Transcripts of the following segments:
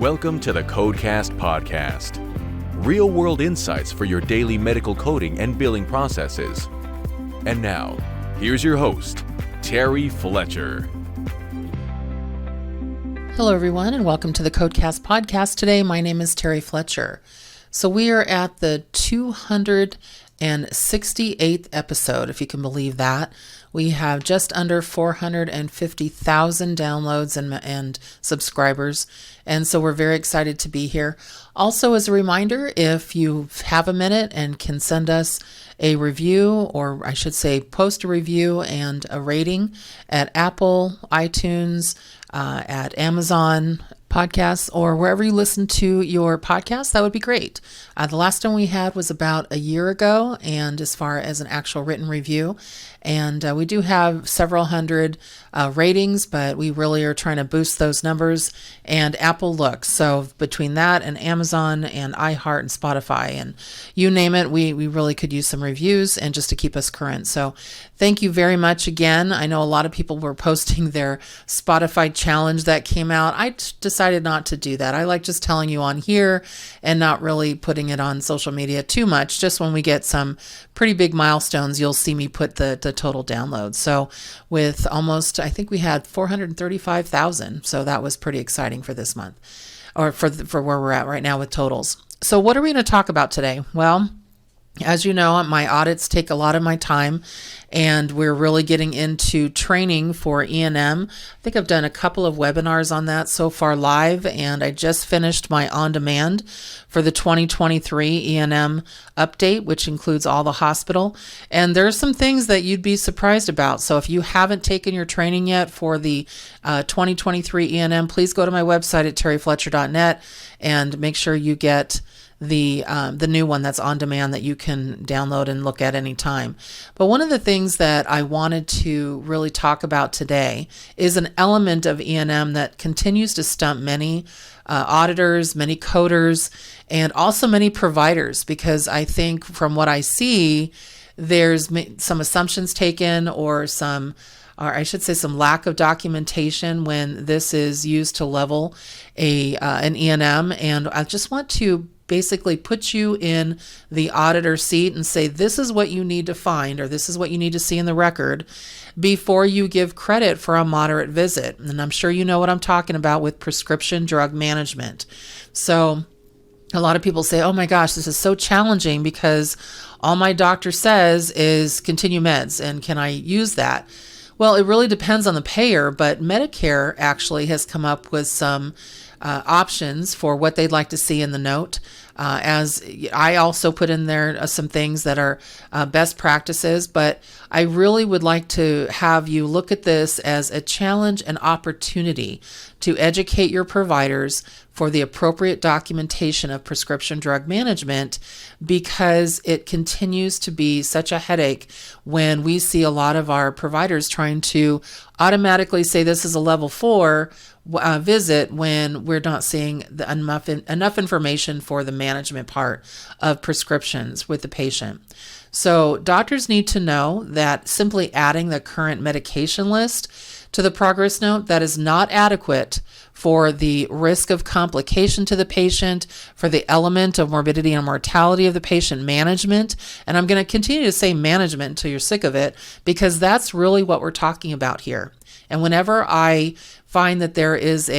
Welcome to the CodeCast podcast. Real-world insights for your daily medical coding and billing processes. And now, here's your host, Terry Fletcher. Hello, everyone, and welcome to the CodeCast podcast. Today, my name is Terry Fletcher. So we are at the 268th episode, if you can believe that. We have just under 450,000 downloads and subscribers, and so we're very excited to be here. Also, as a reminder, if you have a minute and can send us a review, or I should say post a review and a rating at Apple, iTunes, at Amazon podcasts, or wherever you listen to your podcast, that would be great. The last one we had was about a year ago, and as far as an actual written review, and we do have several hundred ratings, but we really are trying to boost those numbers, and Apple looks. So between that and Amazon and iHeart and Spotify and you name it, we really could use some reviews and just to keep us current. So thank you very much again. I know a lot of people were posting their Spotify challenge that came out. I decided not to do that. I like just telling you on here and not really putting it on social media too much. Just when we get some pretty big milestones, you'll see me put the total downloads. So with almost, I think we had 435,000. So that was pretty exciting for this month, or for where we're at right now with totals. So what are we going to talk about today? Well, as you know, my audits take a lot of my time, and we're really getting into training for E&M. I think I've done a couple of webinars on that so far live, and I just finished my on-demand for the 2023 E&M update, which includes all the hospital. And there's some things that you'd be surprised about. So if you haven't taken your training yet for the 2023 E&M, please go to my website at terryfletcher.net and make sure you get the new one that's on demand that you can download and look at any time. But one of the things that I wanted to really talk about today is an element of E&M that continues to stump many auditors, many coders, and also many providers, because I think from what I see, there's some assumptions taken or I should say some lack of documentation when this is used to level an E&M. And I just want to basically put you in the auditor seat and say, this is what you need to find, or this is what you need to see in the record before you give credit for a moderate visit. And I'm sure you know what I'm talking about with prescription drug management. So a lot of people say, oh my gosh, this is so challenging because all my doctor says is continue meds, and can I use that? Well, it really depends on the payer, but Medicare actually has come up with some options for what they'd like to see in the note. As I also put in there some things that are best practices, but I really would like to have you look at this as a challenge and opportunity to educate your providers for the appropriate documentation of prescription drug management, because it continues to be such a headache when we see a lot of our providers trying to automatically say this is a level 4 visit when we're not seeing enough information for the management part of prescriptions with the patient. So doctors need to know that simply adding the current medication list to the progress note, that is not adequate for the risk of complication to the patient, for the element of morbidity and mortality of the patient management. And I'm going to continue to say management until you're sick of it, because that's really what we're talking about here. And whenever I find that there is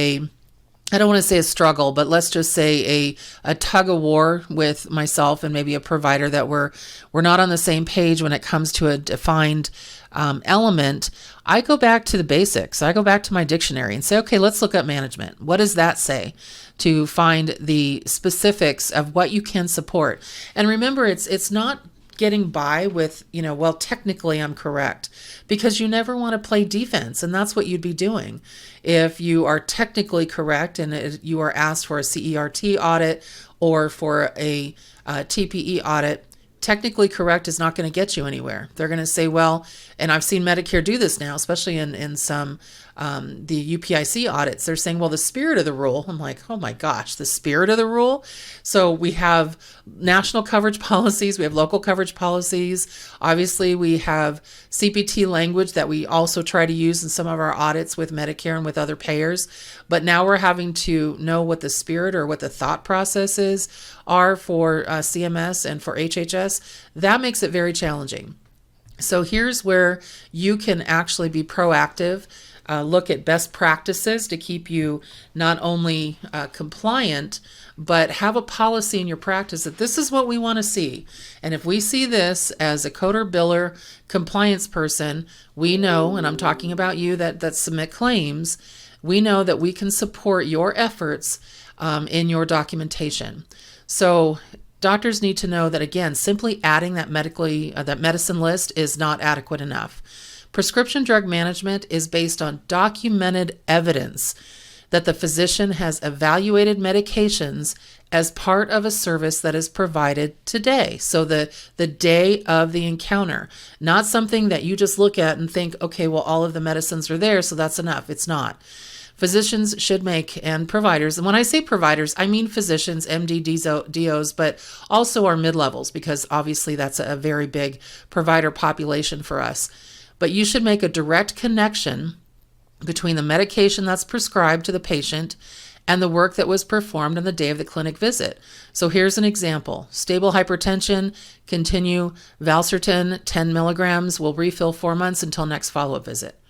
I don't want to say a struggle, but let's just say a tug of war with myself and maybe a provider, that we're not on the same page when it comes to a defined element, I go back to the basics. I go back to my dictionary and say, okay, let's look up management. What does that say? To find the specifics of what you can support. And remember, it's not getting by with, well, technically I'm correct, because you never want to play defense, and that's what you'd be doing. If you are technically correct and you are asked for a CERT audit or for a TPE audit, technically correct is not going to get you anywhere. They're going to say, well, and I've seen Medicare do this now, especially in some the UPIC audits. They're saying, well, the spirit of the rule. I'm like, oh my gosh, the spirit of the rule. So we have national coverage policies, we have local coverage policies. Obviously, we have CPT language that we also try to use in some of our audits with Medicare and with other payers. But now we're having to know what the spirit or what the thought processes are for CMS and for HHS. That makes it very challenging. So here's where you can actually be proactive. Look at best practices to keep you not only compliant, but have a policy in your practice that this is what we want to see. And if we see this as a coder, biller, compliance person, we know, and I'm talking about you that submit claims, we know that we can support your efforts in your documentation. So doctors need to know that, again, simply adding that medicine list is not adequate enough. Prescription drug management is based on documented evidence that the physician has evaluated medications as part of a service that is provided today. So the day of the encounter, not something that you just look at and think, okay, well, all of the medicines are there, so that's enough. It's not. Physicians should make, and providers, and when I say providers, I mean physicians, MD, DOs, but also our mid-levels, because obviously that's a very big provider population for us. But you should make a direct connection between the medication that's prescribed to the patient and the work that was performed on the day of the clinic visit. So here's an example. Stable hypertension, continue Valsartan, 10 milligrams, will refill 4 months until next follow-up visit.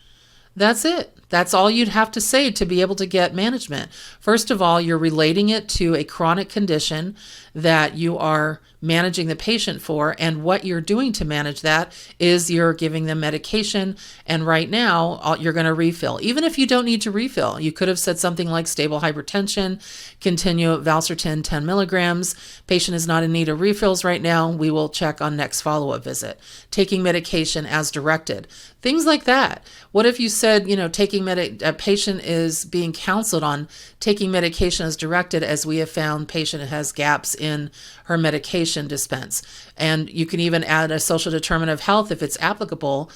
That's it. That's all you'd have to say to be able to get management. First of all, you're relating it to a chronic condition that you are managing the patient for, and what you're doing to manage that is you're giving them medication, and right now you're going to refill. Even if you don't need to refill, you could have said something like stable hypertension, continue Valsartan 10 milligrams, patient is not in need of refills right now, we will check on next follow-up visit. Taking medication as directed. Things like that. What if you said, a patient is being counseled on taking medication as directed, as we have found patient has gaps in her medication dispense. And you can even add a social determinant of health if it's applicable,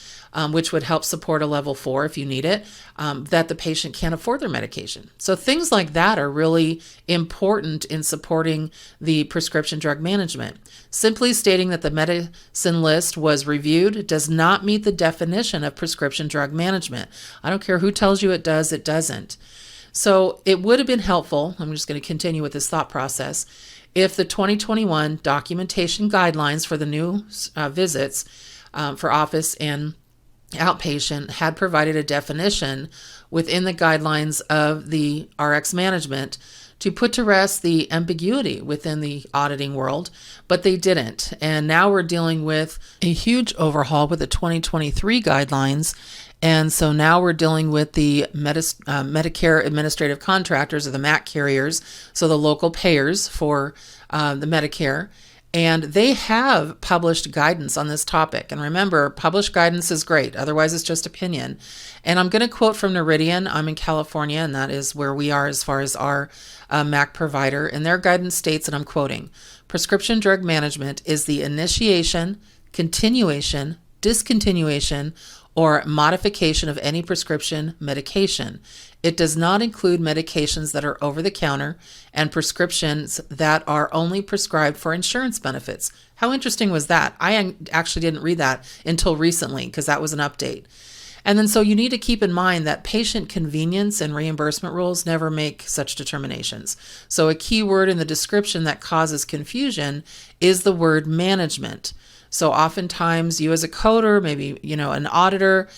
which would help support a level 4 if you need it, that the patient can't afford their medication. So things like that are really important in supporting the prescription drug management. Simply stating that the medicine list was reviewed does not meet the definition of prescription drug management. I don't care who tells you it does, it doesn't. So it would have been helpful, I'm just going to continue with this thought process, if the 2021 documentation guidelines for the new visits for office and outpatient had provided a definition within the guidelines of the RX management to put to rest the ambiguity within the auditing world, but they didn't. And now we're dealing with a huge overhaul with the 2023 guidelines. And so now we're dealing with the Medicare administrative contractors, or the MAC carriers, so the local payers for the Medicare. And they have published guidance on this topic. And remember, published guidance is great. Otherwise, it's just opinion. And I'm going to quote from Noridian. I'm in California, and that is where we are as far as our MAC provider. And their guidance states, and I'm quoting, prescription drug management is the initiation, continuation, discontinuation, or modification of any prescription medication. It does not include medications that are over the counter and prescriptions that are only prescribed for insurance benefits. How interesting was that? I actually didn't read that until recently, because that was an update. And then so you need to keep in mind that patient convenience and reimbursement rules never make such determinations. So a key word in the description that causes confusion is the word management. So oftentimes you as a coder, maybe, an auditor,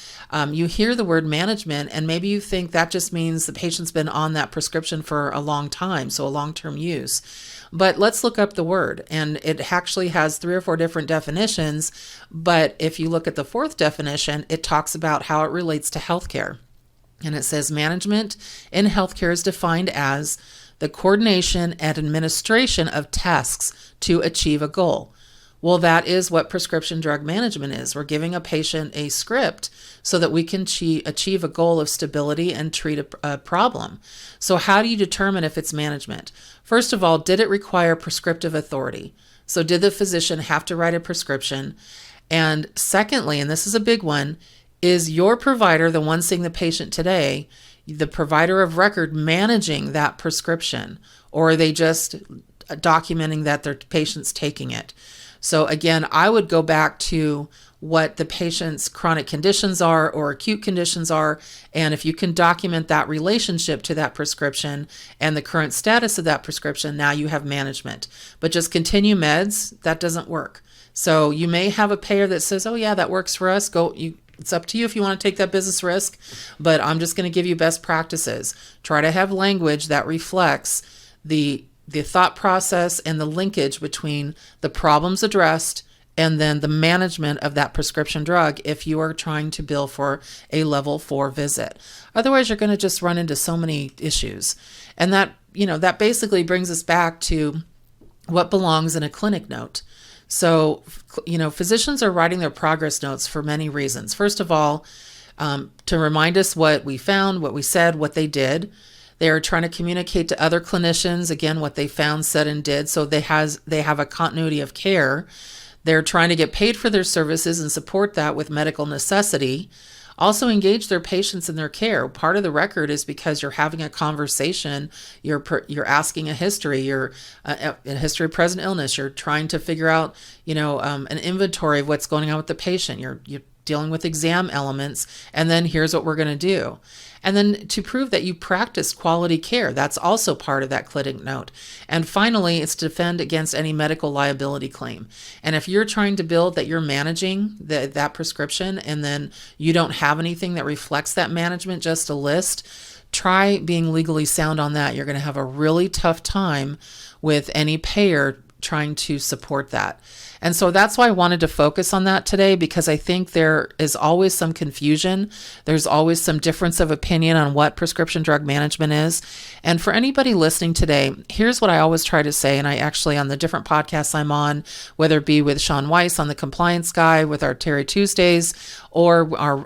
you hear the word management and maybe you think that just means the patient's been on that prescription for a long time, so a long-term use. But let's look up the word, and it actually has 3 or 4 different definitions. But if you look at the 4th definition, it talks about how it relates to healthcare. And it says management in healthcare is defined as the coordination and administration of tasks to achieve a goal. Well, that is what prescription drug management is. We're giving a patient a script so that we can achieve a goal of stability and treat a problem. So how do you determine if it's management? First of all, did it require prescriptive authority? So did the physician have to write a prescription? And secondly, and this is a big one, is your provider, the one seeing the patient today, the provider of record, managing that prescription? Or are they just documenting that their patient's taking it? So again, I would go back to what the patient's chronic conditions are or acute conditions are. And if you can document that relationship to that prescription and the current status of that prescription, now you have management. But just continue meds, that doesn't work. So you may have a payer that says, oh yeah, that works for us. It's up to you if you want to take that business risk, but I'm just going to give you best practices. Try to have language that reflects the thought process and the linkage between the problems addressed and then the management of that prescription drug if you are trying to bill for a level 4 visit. Otherwise, you're going to just run into so many issues. And that basically brings us back to what belongs in a clinic note. So, physicians are writing their progress notes for many reasons. First of all, to remind us what we found, what we said, what they did. They are trying to communicate to other clinicians, again, what they found, said, and did. So they have a continuity of care. They're trying to get paid for their services and support that with medical necessity. Also engage their patients in their care. Part of the record is because you're having a conversation, you're asking a history, a history of present illness. You're trying to figure out, an inventory of what's going on with the patient. You're dealing with exam elements, and then here's what we're going to do. And then to prove that you practice quality care, that's also part of that clinic note. And finally, it's to defend against any medical liability claim. And if you're trying to build that you're managing that prescription and then you don't have anything that reflects that management, just a list, try being legally sound on that. You're going to have a really tough time with any payer trying to support that. And so that's why I wanted to focus on that today, because I think there is always some confusion. There's always some difference of opinion on what prescription drug management is. And for anybody listening today, here's what I always try to say. And I actually, on the different podcasts I'm on, whether it be with Sean Weiss on the Compliance Guy, with our Terry Tuesdays, or our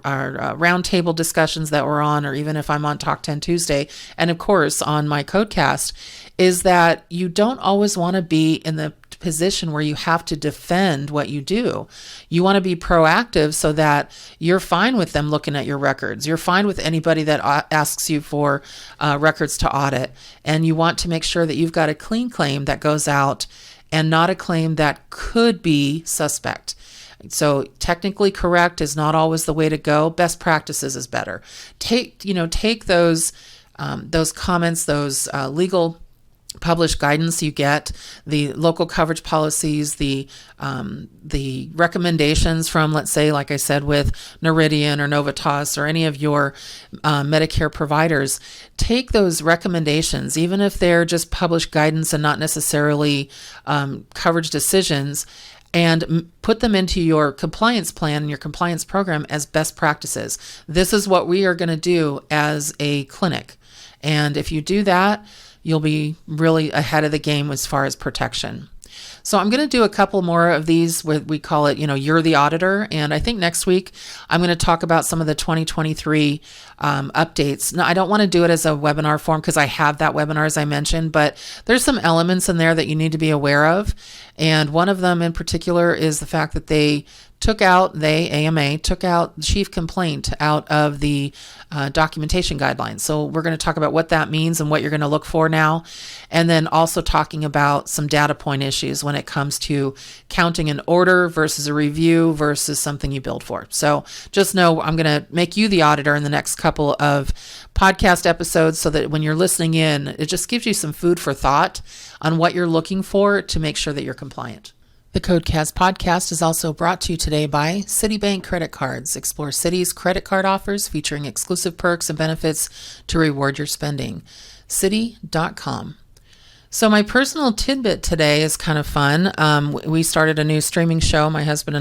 roundtable discussions that we're on, or even if I'm on Talk 10 Tuesday, and of course on my CodeCast, is that you don't always want to be in the position where you have to defend what you do. You want to be proactive so that you're fine with them looking at your records. You're fine with anybody that asks you for records to audit. And you want to make sure that you've got a clean claim that goes out and not a claim that could be suspect. So technically correct is not always the way to go. Best practices is better. Take those comments, those legal published guidance you get, the local coverage policies, the recommendations from, let's say, like I said, with Noridian or Novitas or any of your Medicare providers. Take those recommendations, even if they're just published guidance and not necessarily coverage decisions, and put them into your compliance plan and your compliance program as best practices. This is what we are going to do as a clinic. And if you do that, you'll be really ahead of the game as far as protection. So I'm going to do a couple more of these where we call it, you're the auditor. And I think next week I'm going to talk about some of the 2023 updates. Now, I don't want to do it as a webinar form because I have that webinar, as I mentioned, but there's some elements in there that you need to be aware of. And one of them in particular is the fact that AMA took out chief complaint out of the documentation guidelines. So we're going to talk about what that means and what you're going to look for now. And then also talking about some data point issues when it comes to counting an order versus a review versus something you billed for. So just know I'm going to make you the auditor in the next couple of podcast episodes so that when you're listening in, it just gives you some food for thought on what you're looking for to make sure that you're compliant. The CodeCast podcast is also brought to you today by Citibank Credit Cards. Explore Citi's credit card offers featuring exclusive perks and benefits to reward your spending. Citi.com. So my personal tidbit today is kind of fun. We started a new streaming show, my husband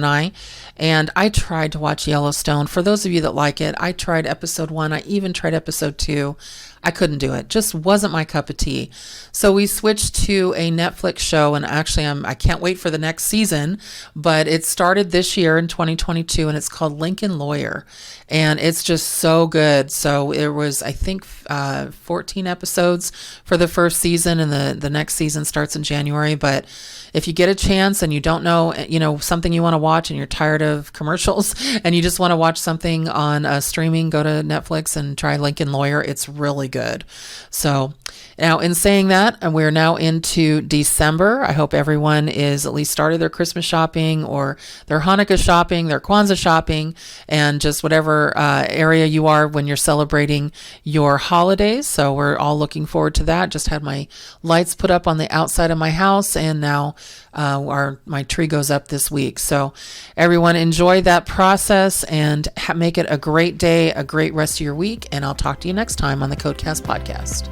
and I tried to watch Yellowstone. For those of you that like it, I tried episode 1. I even tried episode 2. I couldn't do it. Just wasn't my cup of tea. So we switched to a Netflix show, and actually I can't wait for the next season, but it started this year in 2022, and it's called Lincoln Lawyer, and it's just so good. So it was, I think, 14 episodes for the first season, and the next season starts in January. But if you get a chance and you don't know, something you want to watch and you're tired of commercials and you just want to watch something on streaming, go to Netflix and try Lincoln Lawyer. It's really good. So now, in saying that, and we're now into December. I hope everyone is at least started their Christmas shopping or their Hanukkah shopping, their Kwanzaa shopping, and just whatever area you are when you're celebrating your holidays. So we're all looking forward to that. Just had my lights put up on the outside of my house, and now my tree goes up this week. So everyone enjoy that process and make it a great day, a great rest of your week. And I'll talk to you next time on the CodeCast podcast.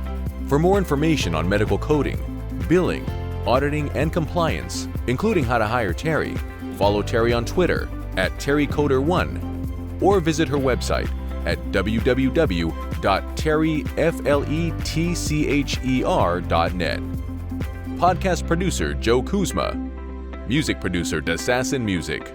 For more information on medical coding, billing, auditing, and compliance, including how to hire Terry, follow Terry on Twitter at TerryCoder1 or visit her website at www.terryfletcher.net. Podcast producer Joe Kuzma. Music producer Dassassin Music.